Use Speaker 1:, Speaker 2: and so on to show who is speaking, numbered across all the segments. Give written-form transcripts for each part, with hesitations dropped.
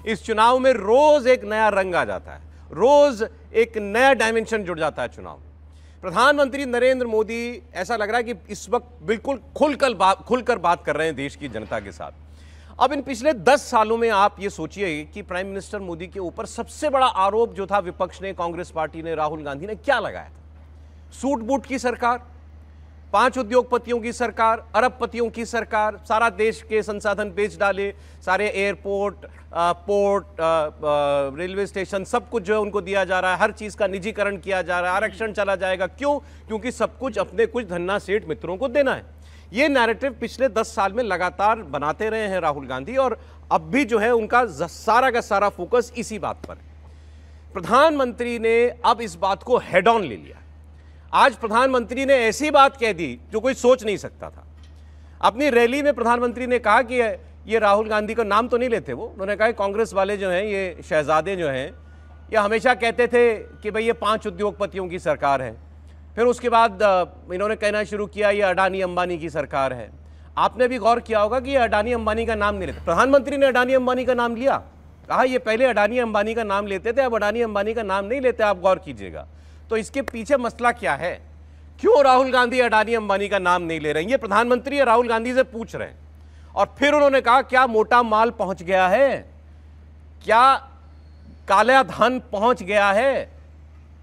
Speaker 1: इस चुनाव में रोज एक नया रंग आ जाता है, रोज एक नया डायमेंशन जुड़ जाता है चुनाव में। प्रधानमंत्री नरेंद्र मोदी ऐसा लग रहा है कि इस वक्त बिल्कुल खुलकर बात कर रहे हैं देश की जनता के साथ। अब इन पिछले 10 सालों में आप ये सोचिए कि प्राइम मिनिस्टर मोदी के ऊपर सबसे बड़ा आरोप जो था विपक्ष ने, कांग्रेस पार्टी ने, राहुल गांधी ने क्या लगाया था? सूट बूट की सरकार, 5 उद्योगपतियों की सरकार, अरबपतियों की सरकार, सारा देश के संसाधन बेच डाले, सारे एयरपोर्ट, पोर्ट, रेलवे स्टेशन, सब कुछ जो है उनको दिया जा रहा है, हर चीज का निजीकरण किया जा रहा है, आरक्षण चला जाएगा। क्यों? क्योंकि सब कुछ अपने कुछ धन्ना सेठ मित्रों को देना है। ये नैरेटिव पिछले 10 साल में लगातार बनाते रहे हैं राहुल गांधी, और अब भी जो है उनका सारा का सारा फोकस इसी बात पर है। प्रधानमंत्री ने अब इस बात को हेड ऑन ले लिया। आज प्रधानमंत्री ने ऐसी बात कह दी जो कोई सोच नहीं सकता था। अपनी रैली में प्रधानमंत्री ने कहा कि ये राहुल गांधी का नाम तो नहीं लेते वो, उन्होंने कहा कांग्रेस वाले जो हैं, ये शहजादे जो हैं, ये हमेशा कहते थे कि भाई ये 5 उद्योगपतियों की सरकार है। फिर उसके बाद इन्होंने कहना शुरू किया ये अडानी अंबानी की सरकार है। आपने भी गौर किया होगा कि ये अडानी अंबानी का नाम नहीं लेते। प्रधानमंत्री ने अडानी अंबानी का नाम लिया, कहा ये पहले अडानी अंबानी का नाम लेते थे, अब अडानी अंबानी का नाम नहीं लेते, आप गौर कीजिएगा। तो इसके पीछे मसला क्या है? क्यों राहुल गांधी अडानी अंबानी का नाम नहीं ले रहे हैं? ये प्रधानमंत्री राहुल गांधी से पूछ रहे हैं। और फिर उन्होंने कहा क्या मोटा माल पहुंच गया है? क्या काला धन पहुंच गया है?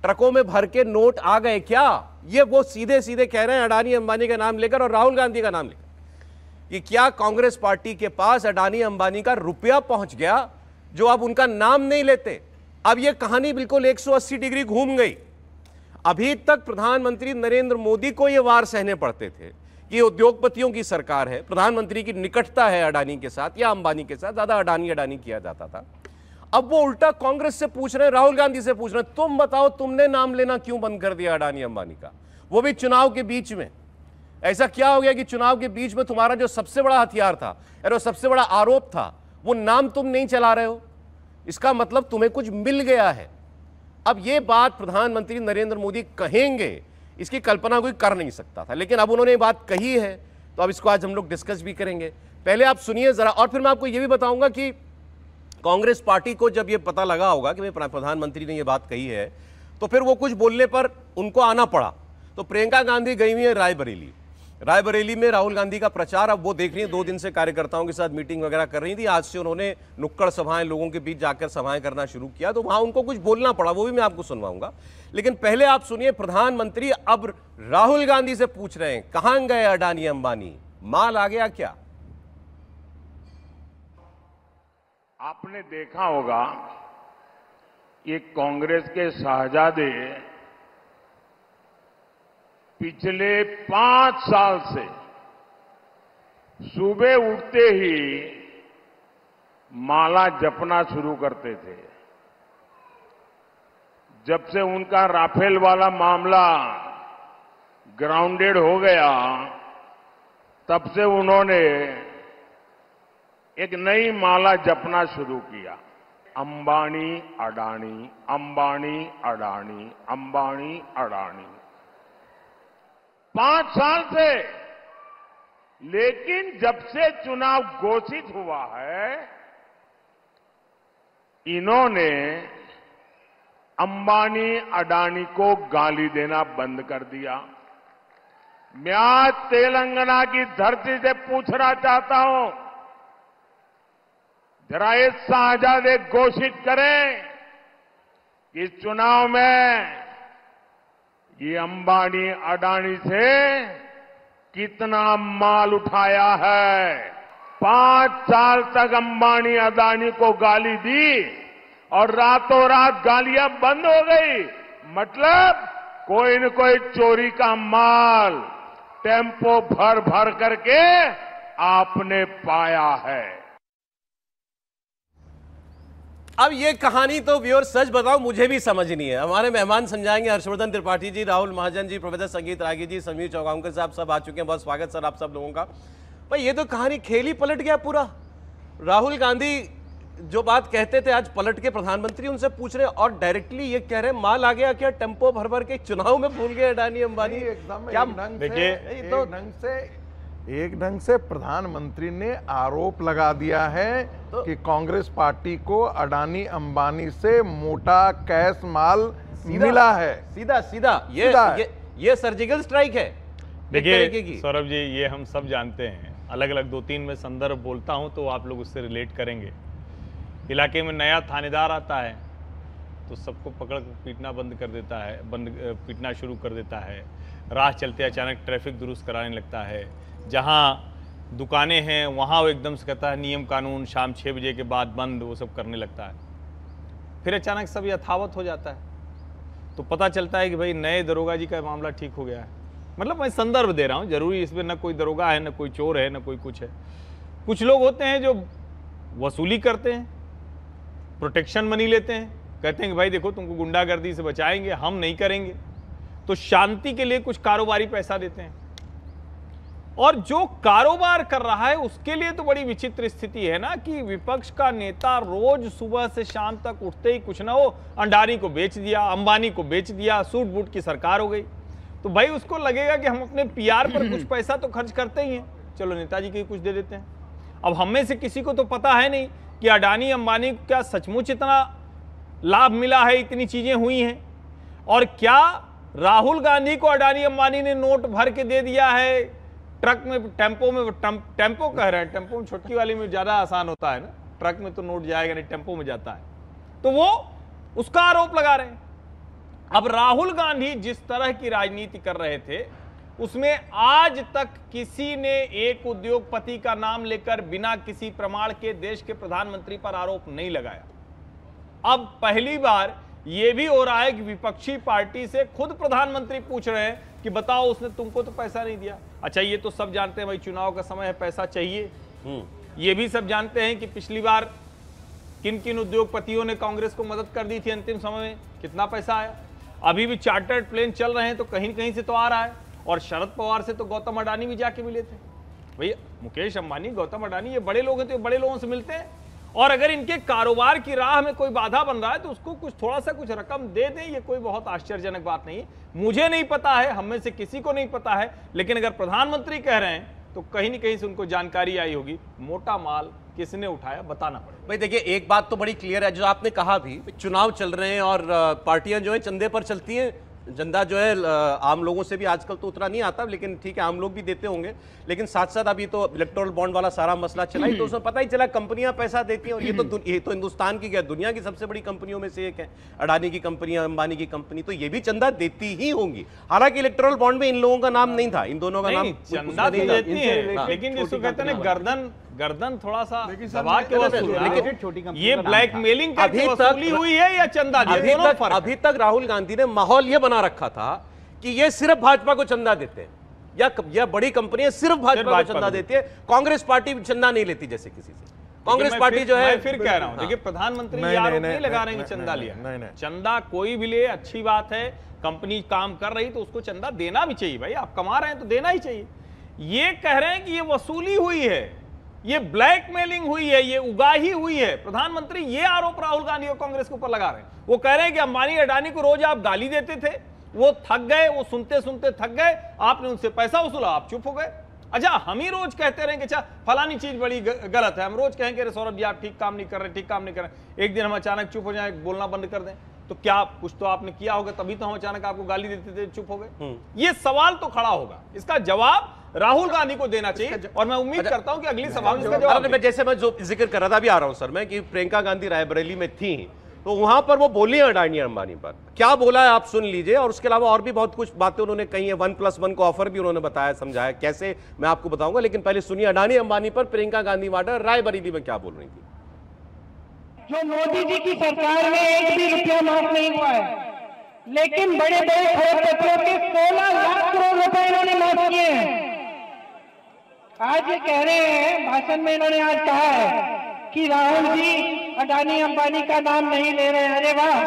Speaker 1: ट्रकों में भर के नोट आ गए क्या? ये वो सीधे सीधे कह रहे हैं अडानी अंबानी का नाम लेकर और राहुल गांधी का नाम लेकर कि क्या कांग्रेस पार्टी के पास अडानी अंबानी का रुपया पहुंच गया जो अब उनका नाम नहीं लेते। अब ये कहानी बिल्कुल 180 डिग्री घूम गई। अभी तक प्रधानमंत्री नरेंद्र मोदी को ये वार सहने पड़ते थे कि उद्योगपतियों की सरकार है, प्रधानमंत्री की निकटता है अडानी के साथ या अंबानी के साथ, ज्यादा अडानी अडानी किया जाता था। अब वो उल्टा कांग्रेस से पूछ रहे हैं, राहुल गांधी से पूछ रहे हैं, तुम बताओ तुमने नाम लेना क्यों बंद कर दिया अडानी अंबानी का, वो भी चुनाव के बीच में? ऐसा क्या हो गया कि चुनाव के बीच में तुम्हारा जो सबसे बड़ा हथियार था और सबसे बड़ा आरोप था वो नाम तुम नहीं चला रहे हो? इसका मतलब तुम्हें कुछ मिल गया है। अब ये बात प्रधानमंत्री नरेंद्र मोदी कहेंगे, इसकी कल्पना कोई कर नहीं सकता था, लेकिन अब उन्होंने ये बात कही है तो अब इसको आज हम लोग डिस्कस भी करेंगे। पहले आप सुनिए जरा, और फिर मैं आपको ये भी बताऊंगा कि कांग्रेस पार्टी को जब ये पता लगा होगा कि प्रधानमंत्री ने ये बात कही है तो फिर वो कुछ बोलने पर उनको आना पड़ा। तो प्रियंका गांधी गई हुई है रायबरेली में राहुल गांधी का प्रचार अब वो देख रही है। 2 दिन से कार्यकर्ताओं के साथ मीटिंग वगैरह कर रही थी। आज से उन्होंने नुक्कड़ सभाएं, लोगों के बीच जाकर सभाएं करना शुरू किया, तो वहां उनको कुछ बोलना पड़ा, वो भी मैं आपको सुनवाऊंगा। लेकिन पहले आप सुनिए, प्रधानमंत्री अब राहुल गांधी से पूछ रहे हैं कहां गए अडानी अंबानी, माल आ गया क्या?
Speaker 2: आपने देखा होगा ये कांग्रेस के शहजादे पिछले 5 साल से सुबह उठते ही माला जपना शुरू करते थे। जब से उनका राफेल वाला मामला ग्राउंडेड हो गया तब से उन्होंने एक नई माला जपना शुरू किया, अंबानी अडानी, अंबानी अडानी, अंबानी अडानी, 5 साल से। लेकिन जब से चुनाव घोषित हुआ है इन्होंने अंबानी अडानी को गाली देना बंद कर दिया। मैं आज तेलंगाना की धरती से पूछना चाहता हूं, जरा ये शहजादे घोषित करें कि इस चुनाव में ये अंबानी अडानी से कितना माल उठाया है। 5 साल तक अंबानी अडानी को गाली दी और रातों रात गालियां बंद हो गई। मतलब कोई न कोई चोरी का माल टेम्पो भर भर करके आपने पाया है।
Speaker 1: अब ये कहानी तो व्यूअर सच बताओ मुझे भी समझ नहीं है। हमारे मेहमान समझाएंगे हर्षवर्धन त्रिपाठी जी, राहुल महाजन जी, प्रोफेसर संगीत रागी जी, समीर चौगांवकर साहब, सब आ चुके हैं। बहुत स्वागत सर आप सब लोगों का। भाई ये तो कहानी खेल ही पलट गया पूरा। राहुल गांधी जो बात कहते थे आज पलट के प्रधानमंत्री उनसे पूछ रहे और डायरेक्टली ये कह रहे माल आ गया क्या, टेम्पो भर भर के चुनाव में भूल गए अडानी अंबानी।
Speaker 3: एकदम
Speaker 1: क्या
Speaker 3: ढंग से एक ढंग से प्रधानमंत्री ने आरोप लगा दिया है कि कांग्रेस पार्टी को अडानी अंबानी से मोटा कैश माल मिला है।
Speaker 1: सीधा सीधा ये सर्जिकल स्ट्राइक है।
Speaker 4: देखिए सौरभ जी, ये हम सब जानते हैं, अलग अलग 2-3 में संदर्भ बोलता हूं तो आप लोग उससे रिलेट करेंगे। इलाके में नया थानेदार आता है तो सबको पकड़ कर पीटना बंद कर देता है, पीटना शुरू कर देता है। राह चलते अचानक ट्रैफिक दुरुस्त कराने लगता है। जहां दुकानें हैं वहां वो एकदम से कहता है नियम कानून शाम 6 बजे के बाद बंद, वो सब करने लगता है। फिर अचानक सब यथावत हो जाता है तो पता चलता है कि भाई नए दरोगा जी का मामला ठीक हो गया है। मतलब मैं संदर्भ दे रहा हूँ, जरूरी इसमें न कोई दरोगा है, न कोई चोर है, न कोई कुछ है। कुछ लोग होते हैं जो वसूली करते हैं, प्रोटेक्शन मनी लेते हैं, कहते हैं कि भाई देखो तुमको गुंडागर्दी से बचाएंगे, हम नहीं करेंगे, तो शांति के लिए कुछ कारोबारी पैसा देते हैं। और जो कारोबार कर रहा है उसके लिए तो बड़ी विचित्र स्थिति है ना कि विपक्ष का नेता रोज सुबह से शाम तक उठते ही कुछ ना हो, अंडानी को बेच दिया, अंबानी को बेच दिया, सूट बूट की सरकार हो गई, तो भाई उसको लगेगा कि हम अपने पीआर पर कुछ पैसा तो खर्च करते ही हैं, चलो नेताजी के कुछ दे देते हैं। अब हम में से किसी को तो पता है नहीं कि अडानी अंबानी को क्या सचमुच इतना लाभ मिला है, इतनी चीजें हुई हैं, और क्या राहुल गांधी को अडानी अंबानी ने नोट भर के दे दिया है ट्रक में, टेम्पो कह रहे हैं, टेम्पो में छोटकी वाली में ज्यादा आसान होता है ना, ट्रक में तो नोट जाएगा नहीं, टेम्पो में जाता है, तो वो उसका आरोप लगा रहे हैं। अब राहुल गांधी जिस तरह की राजनीति कर रहे थे उसमें आज तक किसी ने एक उद्योगपति का नाम लेकर बिना किसी प्रमाण के देश के प्रधानमंत्री पर आरोप नहीं लगाया। अब पहली बार यह भी हो रहा है कि विपक्षी पार्टी से खुद प्रधानमंत्री पूछ रहे हैं कि बताओ उसने तुमको तो पैसा नहीं दिया। अच्छा, ये तो सब जानते हैं भाई चुनाव का समय है, पैसा चाहिए। ये भी सब जानते हैं कि पिछली बार किन किन उद्योगपतियों ने कांग्रेस को मदद कर दी थी, अंतिम समय में कितना पैसा आया। अभी भी चार्टर्ड प्लेन चल रहे हैं तो कहीं कहीं से तो आ रहा है, और शरद पवार से तो गौतम अडानी भी जाके मिले थे। भैया मुकेश अंबानी, गौतम अडानी, ये बड़े लोग हैं तो बड़े लोगों से मिलते हैं, और अगर इनके कारोबार की राह में कोई बाधा बन रहा है तो उसको कुछ थोड़ा सा कुछ रकम दे दें, ये कोई बहुत आश्चर्यजनक बात नहीं है। मुझे नहीं पता है, हम में से किसी को नहीं पता है, लेकिन अगर प्रधानमंत्री कह रहे हैं तो कहीं न कहीं से उनको जानकारी आई होगी, मोटा माल किसने उठाया बताना पड़ेगा।
Speaker 1: भाई देखिए, एक बात तो बड़ी क्लियर है, जो आपने कहा भी, चुनाव चल रहे हैं और पार्टियां जो है चंदे पर चलती हैं। चंदा जो है आम लोगों से भी आजकल तो उतना नहीं आता, लेकिन ठीक है आम लोग भी देते होंगे, लेकिन साथ साथ अभी तो इलेक्टोरल बॉन्ड वाला सारा मसला चला ही, तो उसमें पता ही चला कंपनियां पैसा देती हैं। और ये तो हिंदुस्तान की क्या, दुनिया की सबसे बड़ी कंपनियों में से एक है अडानी की कंपनी, अंबानी की कंपनी, तो ये भी चंदा देती ही होंगी। हालांकि इलेक्टोरल बॉन्ड में इन लोगों का नाम नहीं था, इन दोनों का नाम
Speaker 4: चंदा देती है, लेकिन जिसको कहते हैं गर्दन थोड़ा सा दबा के वसूल, ये ब्लैकमेलिंग करके वसूली हुई है या चंदा?
Speaker 1: अभी तक राहुल गांधी ने माहौल यह बना रखा था कि ये सिर्फ भाजपा को चंदा देते हैं, या बड़ी कंपनियां सिर्फ भाजपा को चंदा देती है, कांग्रेस पार्टी चंदा नहीं लेती जैसे किसी से। कांग्रेस पार्टी जो है,
Speaker 4: फिर कह रहा हूं, देखिए प्रधानमंत्री आरोप नहीं लगा रहे हैं कि चंदा लिया। चंदा कोई भी ले, अच्छी बात है, कंपनी काम कर रही तो उसको चंदा देना भी चाहिए। भाई आप कमा रहे हैं तो देना ही चाहिए। ये कह रहे हैं कि ये वसूली हुई है, ये ब्लैकमेलिंग हुई है, ये उगाही हुई है। प्रधानमंत्री ये आरोप राहुल गांधी और कांग्रेस के ऊपर लगा रहे हैं। वो कह रहे हैं कि अंबानी अडानी को रोज आप गाली देते थे, वो थक गए, वो सुनते सुनते थक गए, आपने उनसे पैसा वसूला, आप चुप हो गए। अच्छा, हम ही रोज कहते रहे कि अच्छा फलानी चीज बड़ी गलत है, हम रोज कहेंगे सौरभ जी आप ठीक काम नहीं कर रहे, ठीक काम नहीं कर रहे, एक दिन हम अचानक चुप हो जाए, बोलना बंद कर दें, तो क्या कुछ तो आपने किया होगा, तभी तो हम अचानक आपको गाली देते थे, चुप हो गए। ये सवाल तो खड़ा होगा, इसका जवाब राहुल गांधी को देना चाहिए, और मैं उम्मीद करता हूं कि अगली सभा में इसका जवाब।
Speaker 1: जैसे मैं जो जिक्र कर रहा था, अभी आ रहा हूं सर मैं, कि प्रियंका गांधी रायबरेली में थी, तो वहां पर वो बोली है अडानी अंबानी पर, क्या बोला है आप सुन लीजिए, और उसके अलावा और भी बहुत कुछ बातें उन्होंने कही है। 1+1 को ऑफर भी उन्होंने बताया, समझाया कैसे, मैं आपको बताऊंगा, लेकिन पहले सुनिए अडानी अंबानी पर प्रियंका गांधी वाड्रा रायबरेली में क्या बोल रही थी।
Speaker 5: जो मोदी जी की सरकार में 1 भी रुपया माफ नहीं हुआ है, लेकिन बड़े बड़े खरबपतियों के 16 लाख करोड़ रुपए इन्होंने माफ किए हैं। आज ये कह रहे हैं, भाषण में इन्होंने आज कहा है कि राहुल जी अडानी अंबानी का नाम नहीं ले रहे हैं। अरे वाह,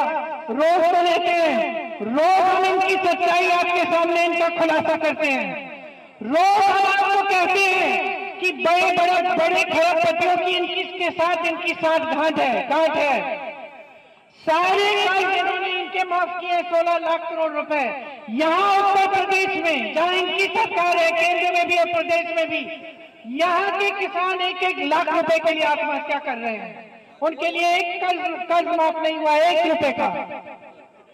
Speaker 5: रोज तो लेते हैं, रोज हम इनकी सच्चाई आपके सामने इनका खुलासा करते हैं, रोज हम आपको कहते हैं कि बड़े बड़े खरबपतियों की इनके साथ गांठ है। सारे काम इन्होंने उनके माफ किए 16 लाख करोड़ रुपए। यहाँ उत्तर प्रदेश में जहाँ इनकी सरकार है, केंद्र में भी और प्रदेश में भी, यहाँ के किसान 1-1 लाख रुपए के लिए आत्महत्या कर रहे हैं। उनके लिए एक कर्ज माफ नहीं हुआ 1 रुपए का।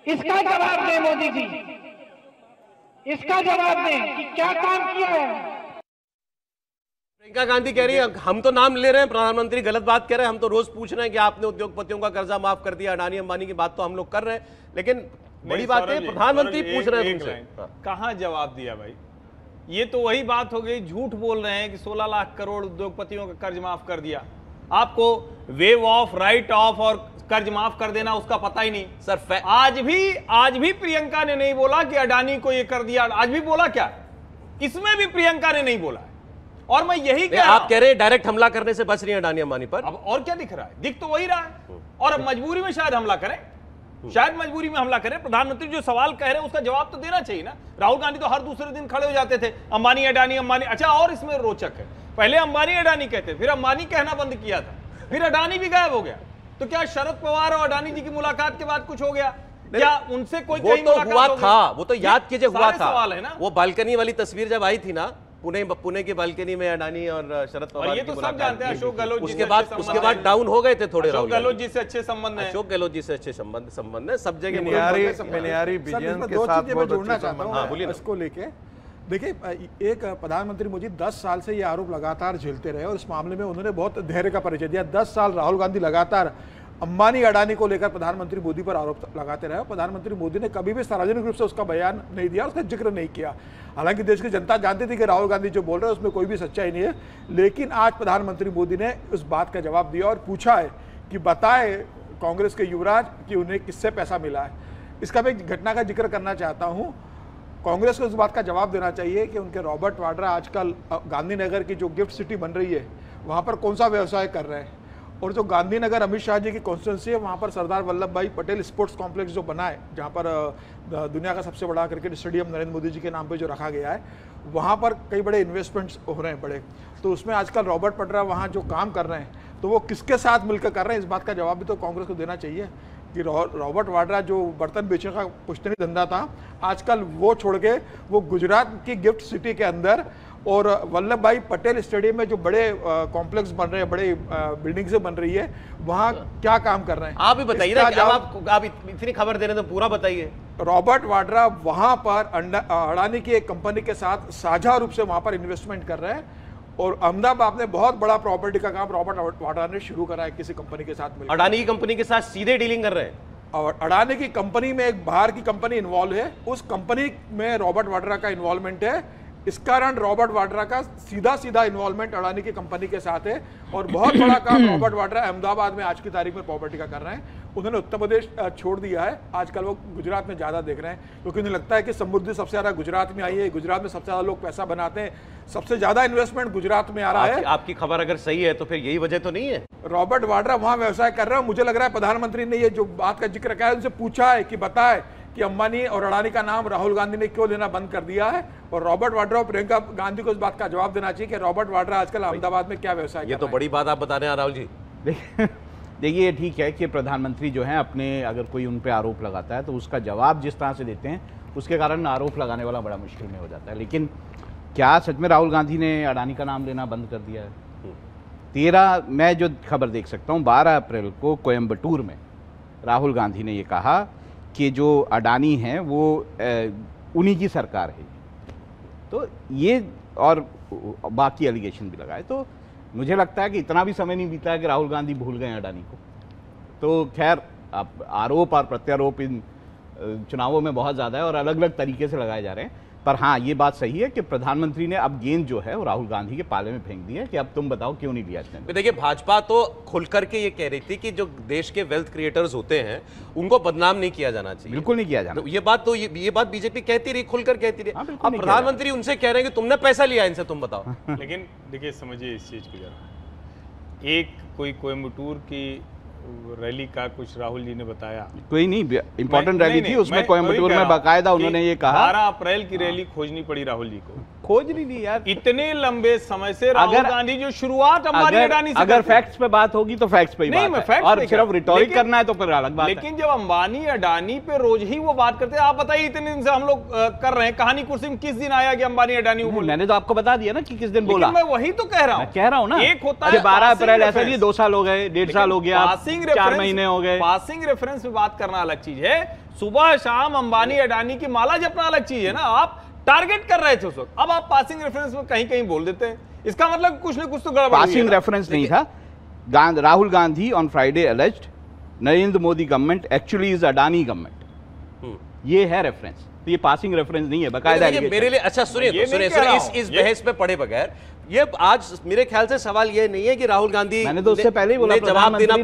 Speaker 5: इसका जवाब दें मोदी जी, इसका जवाब दें कि क्या काम किया है।
Speaker 1: प्रियंका गांधी कह रही है हम तो नाम ले रहे हैं, प्रधानमंत्री गलत बात कह रहे हैं, हम तो रोज पूछ रहे हैं कि आपने उद्योगपतियों का कर्जा माफ कर दिया, अडानी अंबानी की बात तो हम लोग कर रहे हैं, लेकिन बड़ी बात है प्रधानमंत्री पूछ रहे हैं तुमसे।
Speaker 4: कहां जवाब दिया भाई? ये तो वही बात हो गई, झूठ बोल रहे हैं कि 16 लाख करोड़ उद्योगपतियों का कर्ज माफ कर दिया। आपको वेव ऑफ, राइट ऑफ और कर्ज माफ कर देना उसका पता ही नहीं
Speaker 1: सर।
Speaker 4: आज भी प्रियंका ने नहीं बोला कि अडानी को ये कर दिया। आज भी बोला क्या? इसमें भी प्रियंका ने नहीं बोला। और मैं यही कह रहा हूं,
Speaker 1: आप कह रहे हैं डायरेक्ट हमला करने से बच रही है अडानी अंबानी पर।
Speaker 4: अब और क्या दिख रहा है? दिख तो वही रहा है। और अब मजबूरी में शायद हमला करें, शायद मजबूरी में हमला करें। प्रधानमंत्री जो सवाल कह रहे हैं उसका जवाब तो देना चाहिए ना। राहुल गांधी तो हर दूसरे दिन खड़े हो जाते थे, अंबानी अडानी अंबानी। अच्छा, और इसमें रोचक है, पहले अंबानी अडानी कहते, फिर अंबानी कहना बंद किया था, फिर अडानी भी गायब हो गया। तो क्या शरद पवार और अडानी जी की मुलाकात के बाद कुछ हो गया? क्या उनसे कोई
Speaker 1: वो तो हुआ था, वो तो याद कीजिए हुआ था।
Speaker 4: सवाल है ना,
Speaker 1: वो बालकनी वाली तस्वीर जब आई थी ना, पुणे की बालकनी में अडानी और शरद पवार,
Speaker 4: ये तो सब जानते हैं। अशोक गहलोत
Speaker 1: उसके बाद डाउन हो गए थे थोड़े।
Speaker 4: अशोक गहलोत जी से अच्छे संबंध है,
Speaker 1: अशोक गहलोत जी से अच्छे संबंध है सब जगह।
Speaker 6: जोड़ना चाहता हूँ इसको लेके। देखिए, एक प्रधानमंत्री मोदी 10 साल से ये आरोप लगातार झेलते रहे और इस मामले में उन्होंने बहुत धैर्य का परिचय दिया। 10 साल राहुल गांधी लगातार अंबानी अडानी को लेकर प्रधानमंत्री मोदी पर आरोप लगाते रहे। प्रधानमंत्री मोदी ने कभी भी सार्वजनिक रूप से उसका बयान नहीं दिया, उसका जिक्र नहीं किया। हालांकि देश की जनता जानती थी कि राहुल गांधी जो बोल रहे हैं उसमें कोई भी सच्चाई नहीं है, लेकिन आज प्रधानमंत्री मोदी ने उस बात का जवाब दिया और पूछा है कि बताए कांग्रेस के युवराज कि उन्हें किससे पैसा मिला है। इसका मैं एक घटना का जिक्र करना चाहता हूँ। कांग्रेस को इस बात का जवाब देना चाहिए कि उनके रॉबर्ट वाड्रा आजकल गांधीनगर की जो गिफ्ट सिटी बन रही है वहाँ पर कौन सा व्यवसाय कर रहे हैं। और जो गांधीनगर अमित शाह जी की कॉन्स्टिट्यूंसी है, वहाँ पर सरदार वल्लभ भाई पटेल स्पोर्ट्स कॉम्प्लेक्स जो बना है, जहाँ पर दुनिया का सबसे बड़ा क्रिकेट स्टेडियम नरेंद्र मोदी जी के नाम पे जो रखा गया है, वहाँ पर कई बड़े इन्वेस्टमेंट्स हो रहे हैं बड़े। तो उसमें आजकल रॉबर्ट वाड्रा वहाँ जो काम कर रहे हैं तो वो किसके साथ मिलकर कर रहे हैं, इस बात का जवाब भी तो कांग्रेस को देना चाहिए कि रॉबर्ट वाड्रा जो बर्तन बेचने का पुश्तनी धंधा था, आजकल वो छोड़ के वो गुजरात की गिफ्ट सिटी के अंदर और वल्लभ भाई पटेल स्टेडियम में जो बड़े कॉम्प्लेक्स बन रहे हैं, बड़े बिल्डिंग्स बन रही है, वहाँ क्या काम कर रहे हैं।
Speaker 1: आप भी बताइए ना, आप इतनी खबर दे रहे हैं तो पूरा बताइए।
Speaker 6: रॉबर्ट वाड्रा वहाँ पर अडानी की एक कंपनी के साथ साझा रूप से वहाँ पर इन्वेस्टमेंट कर रहे हैं और अहमदाबाद में बहुत बड़ा प्रॉपर्टी का काम रॉबर्ट वाड्रा ने शुरू करा है किसी कंपनी के साथ मिलकर।
Speaker 1: अडानी की कंपनी के साथ सीधे डीलिंग कर रहे हैं
Speaker 6: और अडानी की कंपनी में एक बाहर की कंपनी इन्वॉल्व है, उस कंपनी में रॉबर्ट वाड्रा का इन्वॉल्वमेंट है। इस कारण रॉबर्ट वाड्रा का सीधा इन्वॉल्वमेंट अडानी की कंपनी के साथ है और बहुत बड़ा काम रॉबर्ट वाड्रा अहमदाबाद में आज की तारीख में प्रॉपर्टी का कर रहे हैं। उन्होंने उत्तर प्रदेश छोड़ दिया है, आजकल वो गुजरात में ज़्यादा देख रहे हैं क्योंकि उन्हें लगता है कि समृद्धि सबसे ज़्यादा गुजरात में आई है, गुजरात में सबसे ज़्यादा लोग पैसा बनाते हैं, सबसे ज़्यादा इन्वेस्टमेंट गुजरात में आ रहा है।
Speaker 1: आपकी खबर अगर सही है तो फिर यही वजह तो नहीं है।
Speaker 6: रॉबर्ट वाड्रा वहाँ व्यवसाय कर रहे हैं। मुझे लग रहा है प्रधानमंत्री ने ये जो बात का जिक्र किया है उनसे पूछा है कि बताए कि अंबानी और अडानी का नाम राहुल गांधी ने क्यों लेना बंद कर दिया है और रॉबर्ट वाड्रा और प्रियंका गांधी को इस बात का जवाब देना चाहिए कि रॉबर्ट वाड्रा आजकल अहमदाबाद में क्या व्यवसाय।
Speaker 1: ये तो बड़ी बात आप बता रहे हैं राहुल जी।
Speaker 7: देखिए, ठीक है कि प्रधानमंत्री जो है अपने अगर कोई उन पे आरोप लगाता है तो उसका जवाब जिस तरह से देते हैं उसके कारण आरोप लगाने वाला बड़ा मुश्किल में हो जाता है। लेकिन क्या सच में राहुल गांधी ने अडानी का नाम लेना बंद कर दिया है? मैं जो खबर देख सकता हूँ 12 अप्रैल को कोयम्बटूर में राहुल गांधी ने ये कहा कि जो अडानी हैं वो उन्हीं की सरकार है। तो ये और बाकी एलिगेशन भी लगाए। तो मुझे लगता है कि इतना भी समय नहीं बीता है कि राहुल गांधी भूल गए अडानी को। तो खैर, अब आरोप और प्रत्यारोप इन चुनावों में बहुत ज़्यादा है और अलग अलग तरीके से लगाए जा रहे हैं। पर हाँ, ये बात सही है कि प्रधानमंत्री ने अब गेंद जो है वो राहुल गांधी के पाले में फेंक दी है कि अब तुम बताओ क्यों नहीं लिया इसने।
Speaker 1: देखिए, भाजपा तो खुलकर के ये कह रही थी कि जो देश के वेल्थ क्रिएटर्स होते हैं उनको बदनाम नहीं किया जाना चाहिए।
Speaker 7: बिल्कुल नहीं किया जाना।
Speaker 1: तो ये बात बीजेपी कहती रही, खुलकर कहती रही। अब प्रधानमंत्री उनसे कह रहे हैं कि तुमने पैसा लिया इनसे, तुम बताओ।
Speaker 4: लेकिन देखिए, समझिए इस चीज को जरा। एक कोई कोयम्बटूर की रैली का कुछ राहुल जी ने बताया,
Speaker 7: कोई नहीं इंपॉर्टेंट रैली थी, उसमें कोयम्बटूर में बाकायदा उन्होंने ये कहा
Speaker 4: 12 अप्रैल की रैली खोजनी पड़ी राहुल जी को।
Speaker 7: खोज नहीं दी यार।
Speaker 4: इतने लंबे समय से राहुल गांधी जो शुरुआत अंबानी अडानी से
Speaker 7: अगर फैक्ट्स पे बात होगी तो फैक्ट्स पे ही
Speaker 4: नहीं,
Speaker 7: बात
Speaker 4: मैं
Speaker 7: है।
Speaker 4: फैक्ट्स
Speaker 7: और सिर्फ रिटॉरिक करना है तो फिर अलग बात है।
Speaker 4: लेकिन जब अंबानी अडानी पे रोज ही वो बात करते हैं, आप बताइए इतने दिन से हम लोग कर रहे हैं, कहानी कुर्सी में किस दिन आया कि अंबानी अडानी वो बोले?
Speaker 7: मैंने तो आपको बता दिया ना कि किस दिन बोला।
Speaker 4: मैं वही तो कह रहा हूँ,
Speaker 7: कह रहा हूँ ना,
Speaker 4: एक होता है
Speaker 7: 12 अप्रैल, ऐसा नहीं 2 साल हो गए, 1.5 साल हो गया, 4 महीने हो गए।
Speaker 4: पासिंग रेफरेंस में बात करना अलग चीज है, सुबह शाम अंबानी अडानी की माला जपना अलग चीज है ना। आप टारगेट कर रहे थे उस वक्त, अब आप पासिंग रेफरेंस में कहीं कहीं बोल देते हैं, इसका मतलब कुछ ना कुछ तो गड़बड़।
Speaker 7: पासिंग रेफरेंस नहीं था। Rahul Gandhi on Friday एलिज्ड Narendra Modi government actually is Adani government, ये है रेफरेंस, तो ये पासिंग रेफरेंस नहीं है, बकायदा
Speaker 1: मेरे लिए। अच्छा सुनिए इस बहस पे पड़े बगैर, ये आज मेरे ख्याल से सवाल ये नहीं है कि राहुल गांधी,
Speaker 7: मैंने तो उससे पहले ही बोला,
Speaker 1: जवाब देना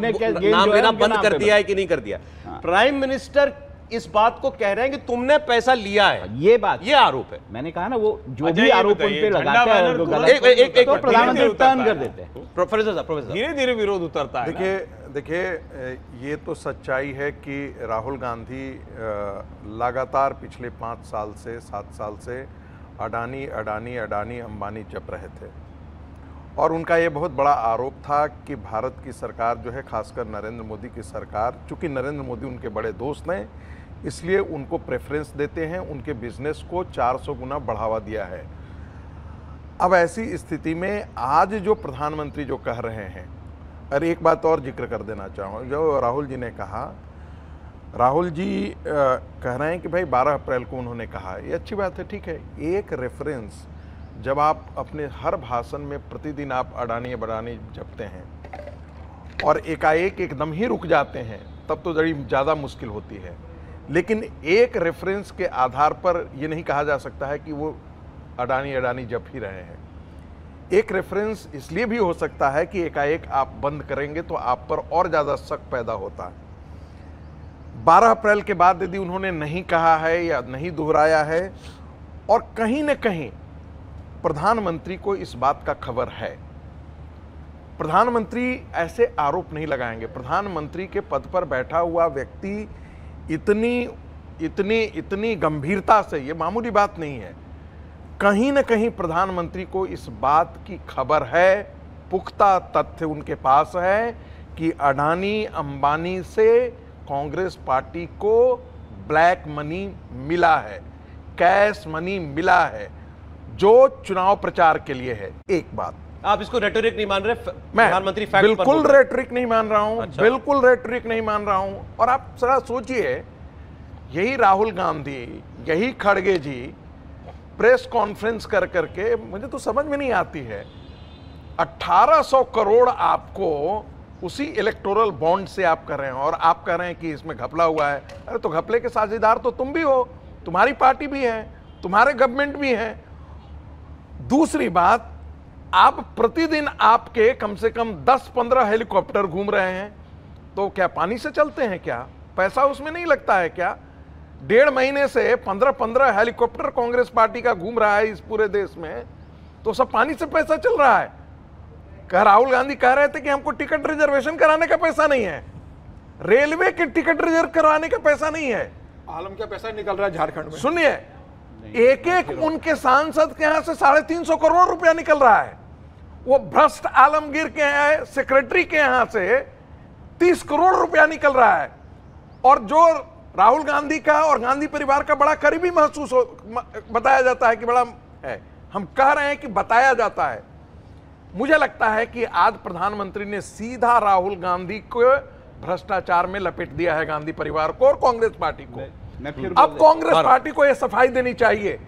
Speaker 1: नाम लेना बंद कर दिया है कि नहीं कर दिया। प्राइम मिनिस्टर इस बात को कह रहे हैं कि तुमने पैसा लिया है, ये आरोप है।
Speaker 7: मैंने कहा ना, वो जो भी आरोप उन पे लगाता है तो प्रधानमंत्री टर्न कर देते हैं।
Speaker 1: प्रोफेसर
Speaker 4: धीरे धीरे विरोध उतरता है।
Speaker 3: देखिए ये तो सच्चाई है कि राहुल गांधी लगातार पिछले 5 साल से 7 साल से अडानी अडानी अडानी अंबानी जप रहे थे, और उनका ये बहुत बड़ा आरोप था कि भारत की सरकार जो है, खासकर नरेंद्र मोदी की सरकार, चूंकि नरेंद्र मोदी उनके बड़े दोस्त हैं, इसलिए उनको प्रेफरेंस देते हैं, उनके बिजनेस को 400 गुना बढ़ावा दिया है। अब ऐसी स्थिति में आज जो प्रधानमंत्री जो कह रहे हैं, और एक बात और जिक्र कर देना चाहूँ, जो राहुल जी ने कहा, राहुल जी कह रहे हैं कि भाई 12 अप्रैल को उन्होंने कहा, ये अच्छी बात है, ठीक है। एक रेफरेंस जब आप अपने हर भाषण में प्रतिदिन आप अडानी बडानी जपते हैं और एकाएक एकदम ही रुक जाते हैं, तब तो बड़ी ज़्यादा मुश्किल होती है। लेकिन एक रेफरेंस के आधार पर ये नहीं कहा जा सकता है कि वो अडानी अडानी जप ही रहे हैं। एक रेफरेंस इसलिए भी हो सकता है कि एकाएक आप बंद करेंगे तो आप पर और ज़्यादा शक पैदा होता है। 12 अप्रैल के बाद यदि उन्होंने नहीं कहा है या नहीं दोहराया है, और कहीं न कहीं प्रधानमंत्री को इस बात का खबर है, प्रधानमंत्री ऐसे आरोप नहीं लगाएंगे। प्रधानमंत्री के पद पर बैठा हुआ व्यक्ति इतनी इतनी इतनी गंभीरता से, ये मामूली बात नहीं है, कहीं न कहीं प्रधानमंत्री को इस बात की खबर है, पुख्ता तथ्य उनके पास है कि अडानी अंबानी से कांग्रेस पार्टी को ब्लैक मनी मिला है, कैश मनी मिला है, जो चुनाव प्रचार के लिए है। एक बात,
Speaker 1: आप इसको रेटोरिक नहीं मान रहे?
Speaker 3: प्रधानमंत्री बिल्कुल रेटोरिक नहीं मान रहा हूं। अच्छा। बिल्कुल रेटोरिक नहीं मान रहा हूं। और आप जरा सोचिए, यही राहुल गांधी, यही खड़गे जी प्रेस कॉन्फ्रेंस कर करके, मुझे तो समझ में नहीं आती है, 1800 करोड़ आपको उसी इलेक्टोरल बॉन्ड से आप कर रहे हैं, और आप कह रहे हैं कि इसमें घपला हुआ है। अरे तो घपले के साझेदार तो तुम भी हो, तुम्हारी पार्टी भी है, तुम्हारे गवर्नमेंट भी है। दूसरी बात, आप प्रतिदिन आपके कम से कम 10-15 हेलीकॉप्टर घूम रहे हैं, तो क्या पानी से चलते हैं क्या? पैसा उसमें नहीं लगता है क्या? 1.5 महीने से 15-15 हेलीकॉप्टर कांग्रेस पार्टी का घूम रहा है इस पूरे देश में, तो सब पानी से पैसा चल रहा है। राहुल गांधी कह रहे थे कि हमको टिकट रिजर्वेशन कराने का पैसा नहीं है, रेलवे के टिकट रिजर्व करवाने का पैसा नहीं है।
Speaker 6: आलम क्या पैसा निकल रहा है झारखंड में?
Speaker 3: सुनिए, एक एक उनके सांसद के यहां से 350 करोड़ रुपया निकल रहा है। वो भ्रष्ट आलमगीर के यहाँ सेक्रेटरी के यहां से 30 करोड़ रुपया निकल रहा है। और जो राहुल गांधी का और गांधी परिवार का बड़ा करीबी महसूस हो, बताया जाता है कि बड़ा है, हम कह रहे हैं कि बताया जाता है। मुझे लगता है कि आज प्रधानमंत्री ने सीधा राहुल गांधी को भ्रष्टाचार में लपेट दिया है, गांधी परिवार को और कांग्रेस पार्टी को। अब कांग्रेस पार्टी को यह सफाई देनी चाहिए,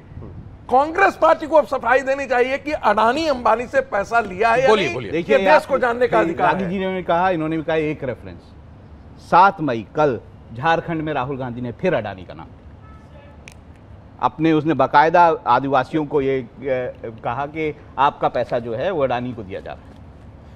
Speaker 3: कांग्रेस पार्टी को अब सफाई देनी चाहिए कि अडानी अंबानी से पैसा लिया है या नहीं। देखिए, देश को जानने का अधिकार है।
Speaker 7: गांधी जी ने कहा, इन्होंने भी कहा एक रेफरेंस, 7 मई कल झारखंड में राहुल गांधी ने फिर अडानी का नाम अपने, उसने बाकायदा आदिवासियों को ये कहा कि आपका पैसा जो है वो अडानी को दिया जा रहा है।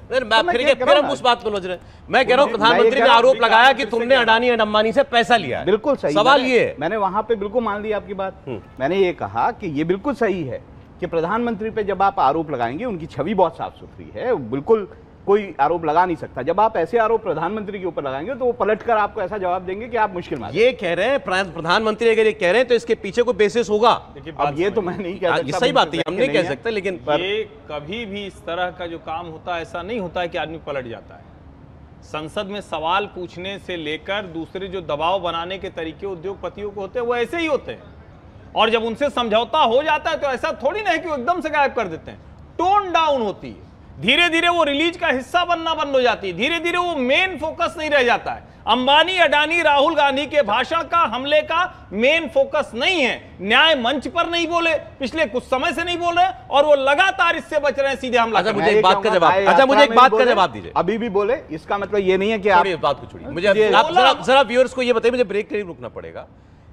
Speaker 1: फिर हम उस बात को रहे, मैं कह रहा हूं प्रधानमंत्री ने आरोप लगाया कि तुमने अडानी और अंबानी से पैसा लिया है।
Speaker 7: बिल्कुल सही
Speaker 1: सवाल ये है,
Speaker 7: मैंने वहां पे बिल्कुल मान ली आपकी बात। मैंने ये कहा कि ये बिल्कुल सही है कि प्रधानमंत्री पे जब आप आरोप लगाएंगे, उनकी छवि बहुत साफ सुथरी है, बिल्कुल कोई आरोप लगा नहीं सकता। जब आप ऐसे आरोप प्रधानमंत्री के ऊपर लगाएंगे तो वो पलटकर आपको ऐसा जवाब देंगे कि आप मुश्किल में।
Speaker 1: ये कह रहे हैं प्रधानमंत्री अगर ये कह रहे हैं तो इसके पीछे कोई बेसिस होगा।
Speaker 7: अब ये तो मैं नहीं कह सकता,
Speaker 1: सही बात है, हम नहीं कह सकते, लेकिन
Speaker 4: ये कभी भी इस तरह का जो काम होता है ऐसा नहीं होता है कि आदमी पलट जाता है। संसद में सवाल पूछने से लेकर दूसरे जो दबाव बनाने के तरीके उद्योगपतियों को होते हैं वो ऐसे ही होते हैं, और जब उनसे समझौता हो जाता है तो ऐसा थोड़ी ना है कि वो एकदम से गायब कर देते हैं। टोन डाउन होती है, धीरे धीरे वो रिलीज का हिस्सा बनना बंद हो जाती है, धीरे धीरे वो मेन फोकस नहीं रह जाता है। अंबानी अडानी राहुल गांधी के भाषण का, हमले का मेन फोकस नहीं है। न्याय मंच पर नहीं बोले, पिछले कुछ समय से नहीं बोल रहे, और वो लगातार इससे बच रहे हैं सीधे हमला।
Speaker 1: अच्छा मुझे एक बात का जवाब दीजिए।
Speaker 7: अभी भी बोले, इसका मतलब ये नहीं है कि आप
Speaker 1: बात को छोड़िए, मुझे आप जरा व्यूअर्स को ये बताइए, मुझे ब्रेक के लिए रुकना पड़ेगा।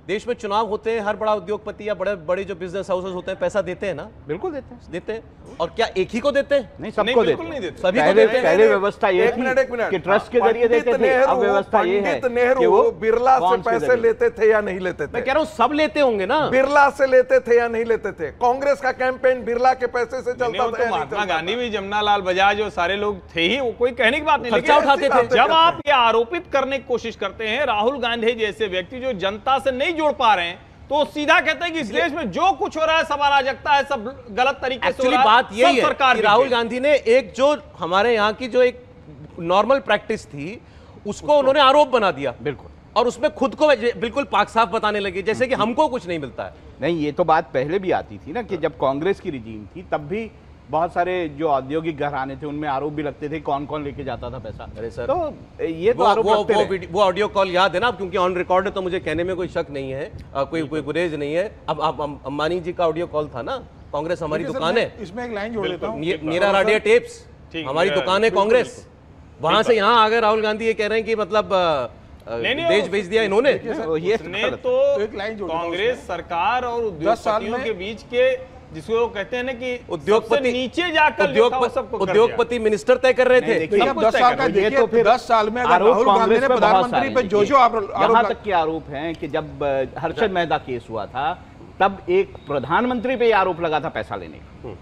Speaker 1: देश में चुनाव होते हैं, हर बड़ा उद्योगपति या बड़े बड़े जो बिजनेस हाउसेस होते हैं पैसा देते हैं ना?
Speaker 7: बिल्कुल
Speaker 1: देते हैं। और क्या एक ही को देते हैं?
Speaker 7: नहीं, सबको देते हैं।
Speaker 1: सभी को देते हैं।
Speaker 7: पहले व्यवस्था ये थी कि ट्रस्ट के जरिए देते थे, अब व्यवस्था ये है कि वो
Speaker 3: बिरला से पैसे लेते थे या नहीं लेते थे?
Speaker 1: मैं कह रहा हूं सब लेते होंगे ना।
Speaker 3: बिरला से लेते थे या नहीं लेते थे? कांग्रेस का कैंपेन बिरला के पैसे से चलता था।
Speaker 4: महात्मा गांधी भी, जमनालाल बजाज और सारे लोग थे ही, वो कोई कहने की बात नहीं,
Speaker 1: खर्चा उठाते थे।
Speaker 4: जब आप ये आरोपित करने की कोशिश करते हैं राहुल गांधी जैसे व्यक्ति जो जनता से नहीं जुड़ पा रहे हैं, तो सीधा कहते हैं कि इस देश में जो कुछ हो रहा है सब अराजकता है, सब गलत तरीके से हो रहा है।
Speaker 1: बात यही है कि राहुल गांधी ने एक जो हमारे यहाँ की जो एक नॉर्मल प्रैक्टिस थी उसको उन्होंने आरोप बना दिया।
Speaker 7: बिल्कुल।
Speaker 1: और उसमें खुद को बिल्कुल पाक साफ बताने लगे जैसे कि हमको कुछ नहीं मिलता है।
Speaker 7: नहीं, ये तो बात पहले भी आती थी ना कि जब कांग्रेस की रिजीम थी तब भी बहुत सारे जो औद्योगिक घराने थे उनमें आरोप भी लगते थे कौन कौन लेके जाता था पैसा।
Speaker 1: अरे सर,
Speaker 7: तो ये तो आरोप लगते रहे।
Speaker 1: वो ऑडियो कॉल याद है ना, क्योंकि ऑन रिकॉर्ड है तो मुझे कहने में कोई शक नहीं है, कोई गुरेज नहीं है। अब अंबानी जी का ऑडियो कॉल था ना, कांग्रेस हमारी दुकान है,
Speaker 6: इसमें एक लाइन जोड़ लेता हूं,
Speaker 1: मीरा राडिया टेप्स हमारी दुकान है कांग्रेस, वहां से यहाँ आ गए राहुल गांधी ये कह रहे हैं कि मतलब देश भेज दिया इन्होंने।
Speaker 4: ये तो कांग्रेस सरकार और उद्योगपतियों के बीच के, जिसको कहते हैं ना कि उद्योगपति नीचे जाकर
Speaker 1: उद्योगपति मिनिस्टर तय कर रहे थे।
Speaker 6: 10 साल का देखिए, तो 10 साल में राहुल गांधी ने प्रधानमंत्री पे जो
Speaker 7: यहाँ तक के आरोप हैं कि जब हर्षद मेहता केस हुआ था तब एक प्रधानमंत्री पे आरोप लगा था पैसा लेने का।